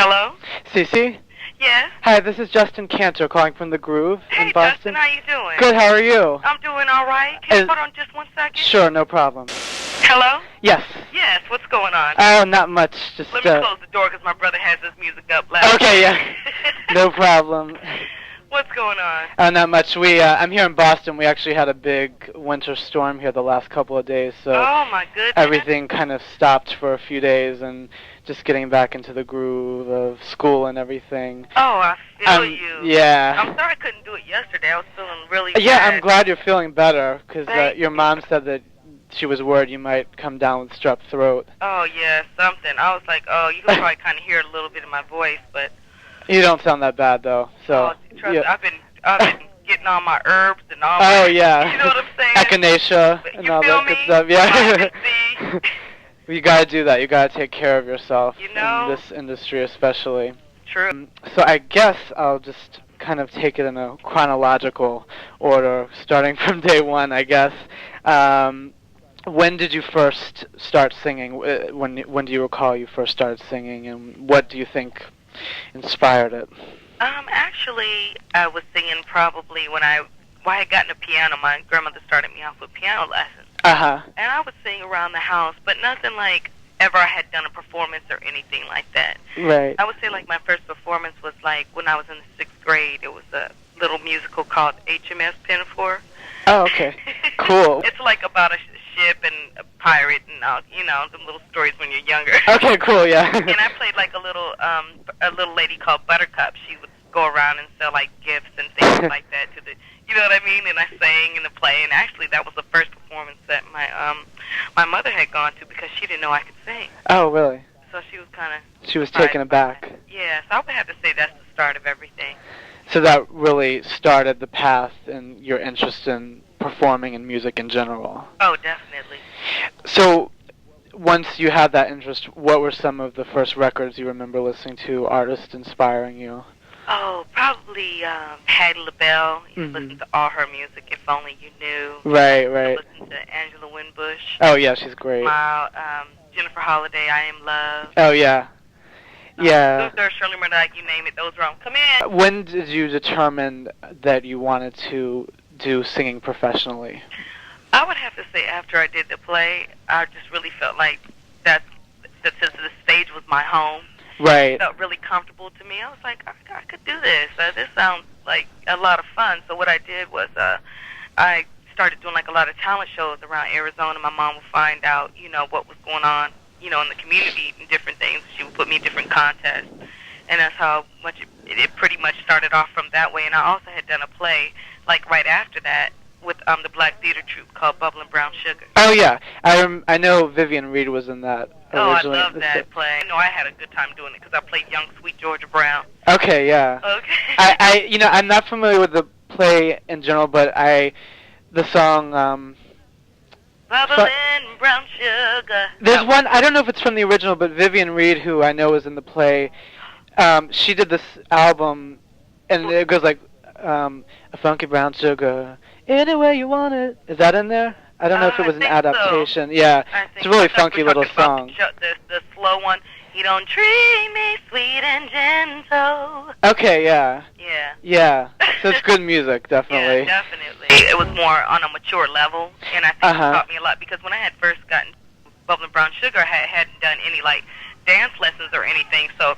Hello? Cece? Yes? Hi, this is Justin Kantor calling from The Groove in Boston. Justin, how you doing? Good, how are you? I'm doing all right. Can you hold on just one second? Sure, no problem. Hello? Yes. Yes, what's going on? Oh, not much. Just Let me close the door because my brother has his music up loud. Okay, yeah. No problem. What's going on? Not much. I'm here in Boston. We actually had a big winter storm here the last couple of days, so oh my goodness. everything kind of stopped for a few days, and just getting back into the groove of school and everything. Oh, I feel you. Yeah. I'm sorry I couldn't do it yesterday. I was feeling really Yeah, bad. I'm glad you're feeling better, because your you. mom said that she was worried you might come down with strep throat. Oh, yeah, something. I was like, oh, you can probably kind of hear a little bit of my voice, but... You don't sound that bad, though. So. Oh, trust me, I've been getting all my herbs and all my... Oh, yeah. You know what I'm saying? Echinacea and all that good stuff. Yeah. You gotta do that. You gotta take care of yourself in this industry, especially. True. So I guess I'll just kind of take it in a chronological order, starting from day one, I guess. When did you first start singing? When do you recall you first started singing, and what do you think inspired it? Actually, I was singing probably when I had gotten a piano. My grandmother started me off with piano lessons. Uh-huh. And I would sing around the house, but nothing like ever I had done a performance or anything like that. Right. I would say like my first performance was like when I was in the 6th grade. It was a little musical called HMS Pinafore. Oh, okay. Cool. It's like about a ship and a pirate and them little stories when you're younger. Okay, cool, yeah. And I played like a little lady called Buttercup. She would go around and sell like gifts and things like that to the, you know what I mean? And I sang in the play, and actually that was the first performance that my mother had gone to because she didn't know I could sing. Oh, really? So she was kind of... She was taken aback. Yeah, so I would have to say that's the start of everything. So that really started the path in your interest in performing and music in general. Oh, definitely. So once you had that interest, what were some of the first records you remember listening to, artists inspiring you? Oh, probably Patti LaBelle. You listen to all her music, If Only You Knew. Right. Listen to Angela Winbush. Oh, yeah, she's great. Jennifer Holliday, I Am Love. Oh, yeah. Yeah. Luther, Shirley Murdoch, you name it, those were on. Come in. When did you determine that you wanted to do singing professionally? I would have to say after I did the play, I just really felt like that the stage was my home. Right. It felt really comfortable to me. I was like, I could do this. This sounds like a lot of fun. So what I did was I started doing like a lot of talent shows around Arizona. My mom would find out, what was going on, in the community and different things. She would put me in different contests. And that's how much it pretty much started off from that way. And I also had done a play like right after that with the Black Theater Troupe called Bubbling Brown Sugar. Oh, yeah. I know Vivian Reed was in that originally. Oh, I love that play. I had a good time doing it because I played young, sweet Georgia Brown. Okay, yeah. Okay. I'm not familiar with the play in general, but the song... Bubbling Brown Sugar. There's one, I don't know if it's from the original, but Vivian Reed, who I know was in the play, she did this album, and it goes like, a funky brown sugar, any way you want it. Is that in there? I don't know if it was an adaptation. So. Yeah, it's a really funky little song. The slow one. You don't treat me sweet and gentle. Okay, yeah. Yeah. Yeah. So it's good music, definitely. Yeah, definitely. It was more on a mature level, and I think it taught me a lot because when I had first gotten Bubbling Brown Sugar, I hadn't done any like dance lessons or anything. So,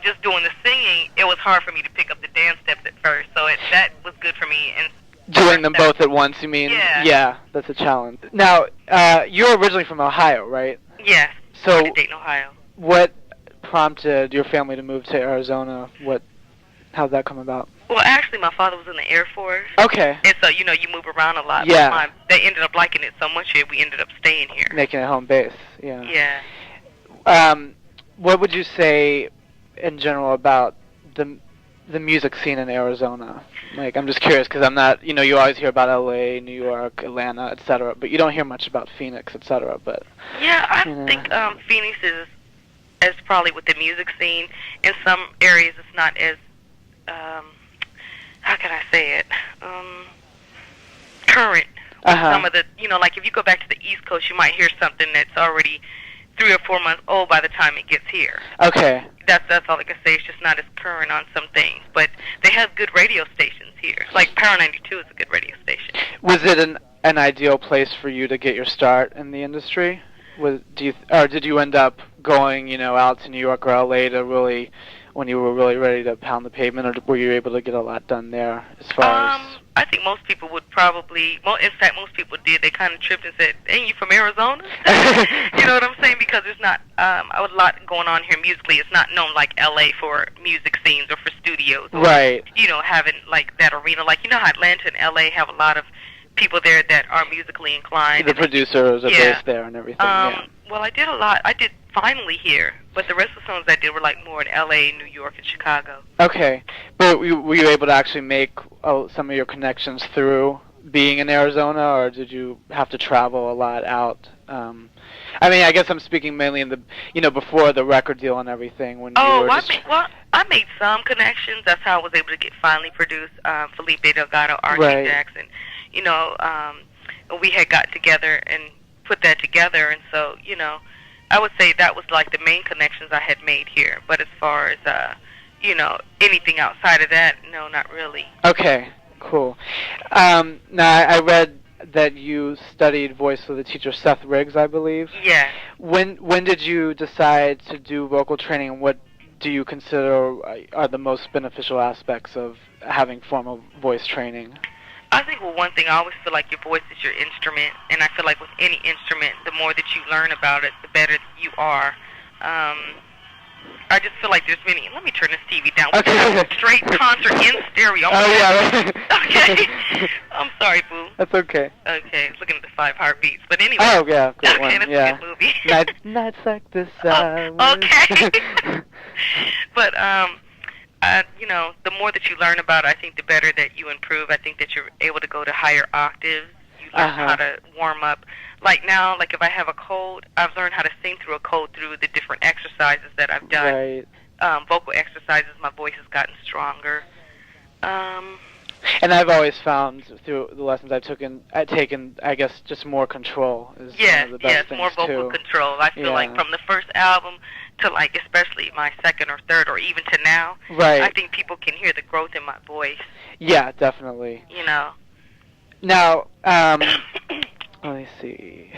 just doing the singing, it was hard for me to pick up the dance steps at first. So that was good for me. And doing them both at once, you mean? Yeah. Yeah, that's a challenge. Now, you're originally from Ohio, right? Yes. So, Dayton, Ohio. What prompted your family to move to Arizona? How'd that come about? Well, actually, my father was in the Air Force. Okay. And so, you move around a lot. Yeah. They ended up liking it so much here, we ended up staying here. Making it home base, yeah. Yeah. What would you say, in general, about the music scene in Arizona? Like, I'm just curious, because I'm not, you always hear about L.A., New York, Atlanta, etc., but you don't hear much about Phoenix, etc., but... Yeah, I think Phoenix is probably with the music scene. In some areas, it's not as, how can I say it, current. Some of the, like if you go back to the East Coast, you might hear something that's already 3 or 4 months old by the time it gets here. Okay. That's all I can say. It's just not as current on some things, but they have good radio stations here. Like Power 92 is a good radio station. Was it an ideal place for you to get your start in the industry? Or did you end up going, out to New York or LA to really, when you were really ready to pound the pavement, or were you able to get a lot done there as far as? I think most people would probably, in fact, most people did. They kind of tripped and said, "Ain't you from Arizona?" You know what I'm saying? Because there's not a lot going on here musically. It's not known like LA for music scenes or for studios. Or, right. Having like that arena. Like, how Atlanta and LA have a lot of people there that are musically inclined. The producers are based there and everything. Well, I did a lot. I did finally here, but the rest of the songs I did were like more in LA, New York, and Chicago. Okay. But were you able to actually make some of your connections through being in Arizona, or did you have to travel a lot out? I guess I'm speaking mainly in the, before the record deal and everything. When you were I made some connections. That's how I was able to get finally produce Felipe Delgado, R.T. Right. Jackson. We had got together and put that together, and so, I would say that was like the main connections I had made here. But as far as, anything outside of that, no, not really. Okay, cool. Now, I read that you studied voice with the teacher Seth Riggs, I believe. Yeah. When did you decide to do vocal training, and what do you consider are the most beneficial aspects of having formal voice training? I think, one thing, I always feel like your voice is your instrument, and I feel like with any instrument, the more that you learn about it, the better you are. I just feel like there's many. Let me turn this TV down. Okay. Straight concert in stereo. Oh, yeah. Okay. I'm sorry, boo. That's okay. Okay, I was looking at the 5 heartbeats. But anyway. Oh, yeah. Good okay, one. that's yeah. a good movie. Nights like this. Okay. But, the more that you learn about it, I think the better that you improve. I think that you're able to go to higher octaves. You learn how to warm up. Like now, like if I have a cold, I've learned how to sing through a cold through the different exercises that I've done. Right. Vocal exercises, my voice has gotten stronger. And I've always found through the lessons I've taken, I guess, just more control is one of the best things more vocal control. I feel like from the first album to like especially my second or third or even to now, right. I think people can hear the growth in my voice. Yeah, definitely. Now, let me see.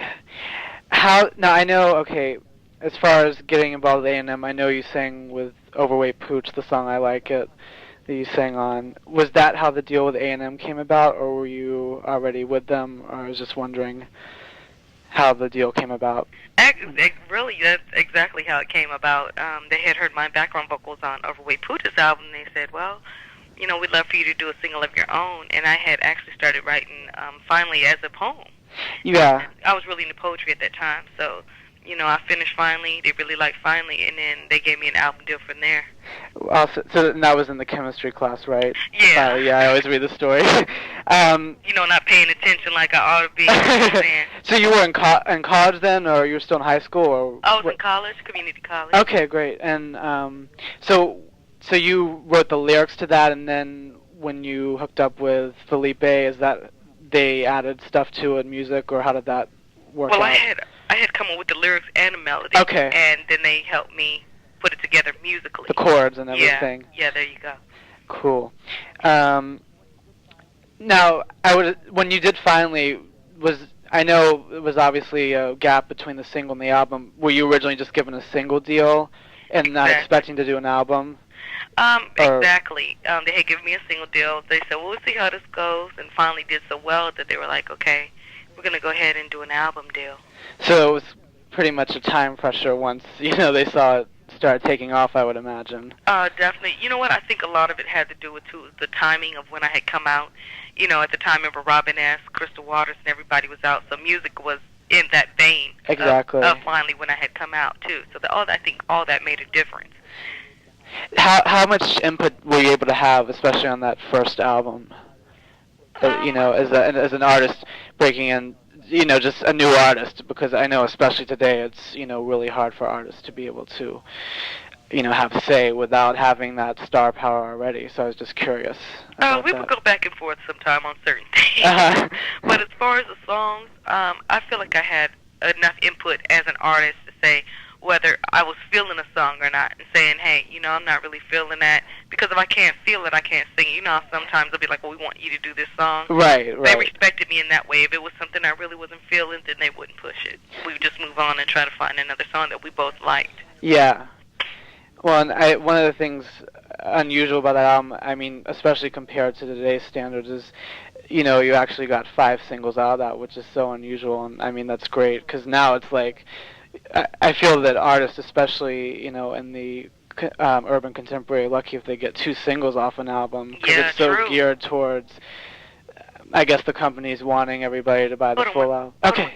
Now I know, okay, as far as getting involved with A&M, I know you sang with Overweight Pooch, the song I Like It, that you sang on. Was that how the deal with A&M came about, or were you already with them? Or I was just wondering how the deal came about. Really, that's exactly how it came about. They had heard my background vocals on Overweight Pooch's album, and they said, well, we'd love for you to do a single of your own. And I had actually started writing Finally as a poem. Yeah. I was really into poetry at that time, so, I finished Finally. They really liked Finally, and then they gave me an album deal from there. So that was in the chemistry class, right? Yeah. Yeah, I always read the story. Not paying attention like I ought to be. So you were in college then, or you were still in high school? Or I was in college, community college. Okay, great. And so you wrote the lyrics to that, and then when you hooked up with Felipe, is that they added stuff to it, music, or how did that work out? Well, I had come up with the lyrics and the melody. Okay. And then they helped me put it together musically. The chords and everything. Yeah, there you go. Cool. Now, when you did Finally, I know it was obviously a gap between the single and the album. Were you originally just given a single deal and not expecting to do an album? Exactly. They had given me a single deal. They said, well, we'll see how this goes, and Finally did so well that they were like, okay, we're going to go ahead and do an album deal. So it was pretty much a time pressure once, they saw it start taking off, I would imagine. Definitely. You know what? I think a lot of it had to do with, too, the timing of when I had come out. At the time, remember Robin S., Crystal Waters, and everybody was out, so music was in that vein. Exactly. Of Finally when I had come out, too. So I think all that made a difference. How much input were you able to have, especially on that first album? As an artist breaking in, just a new artist, because I know especially today it's, really hard for artists to be able to, have say without having that star power already. So I was just curious. We would go back and forth sometime on certain things. But as far as the songs, I feel like I had enough input as an artist to say whether I was feeling a song or not, and saying, hey, I'm not really feeling that, because if I can't feel it, I can't sing it. How sometimes they'll be like, well, we want you to do this song. Right. They respected me in that way. If it was something I really wasn't feeling, then they wouldn't push it. We would just move on and try to find another song that we both liked. Yeah. Well, and one of the things unusual about that album, I mean, especially compared to today's standards, is, you actually got 5 singles out of that, which is so unusual, and I mean, that's great, because now it's like, I feel that artists, especially, in the urban contemporary, are lucky if they get 2 singles off an album, because it's so true. geared towards, I guess, the companies wanting everybody to buy the full album. Okay.